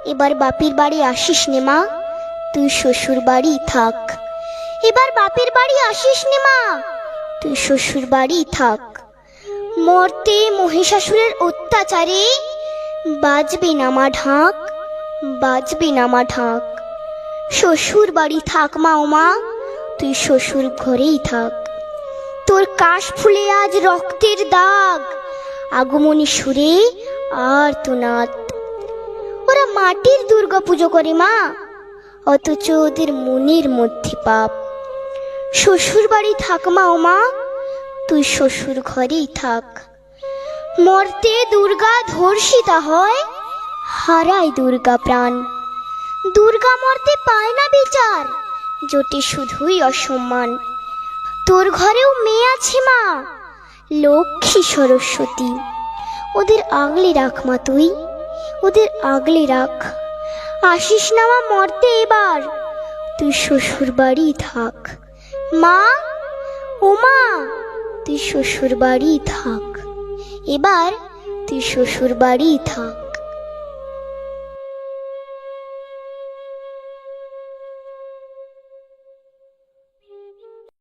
এবার বাপের বাড়ি আসিস নে মা, তুই শ্বশুর বাড়ি থাক। এবার বাপের বাড়ি আসিস নে মা, তুই শ্বশুর বাড়ি থাক। মর্তে মহিষাসুরের অত্যাচারে বাজবে না মা ঢাক, বাজবে না মা ঢাক। শ্বশুর বাড়ি থাক মা ও মা, তুই শ্বশুর ঘরেই থাক। তোর কাশ ফুলে আজ রক্তের দাগ, আগমনী সুরে আর তো নাত। ওরা মাটির দুর্গা পুজো করে মা, অথচ ওদের মনের মধ্যে পাপ। শ্বশুর বাড়ি থাক মা ও মা, তুই শ্বশুর ঘরেই থাক। মর্তে দুর্গা ধর্ষিতা হয়, হারায় দুর্গা প্রাণ। দুর্গা মর্তে পায় না বিচার, জোটে শুধুই অসম্মান। তোর ঘরেও মেয়ে আছে মা, লক্ষ্মী সরস্বতী, ওদের আগলে রাখ মা তুই, ওদের আগলে রাখ। আসিস না মা মর্তে এবার, তুই শ্বশুর বাড়ি থাক। মা ও মা, তুই শ্বশুর বাড়ি থাক, এবার তুই শ্বশুর বাড়ি থাক।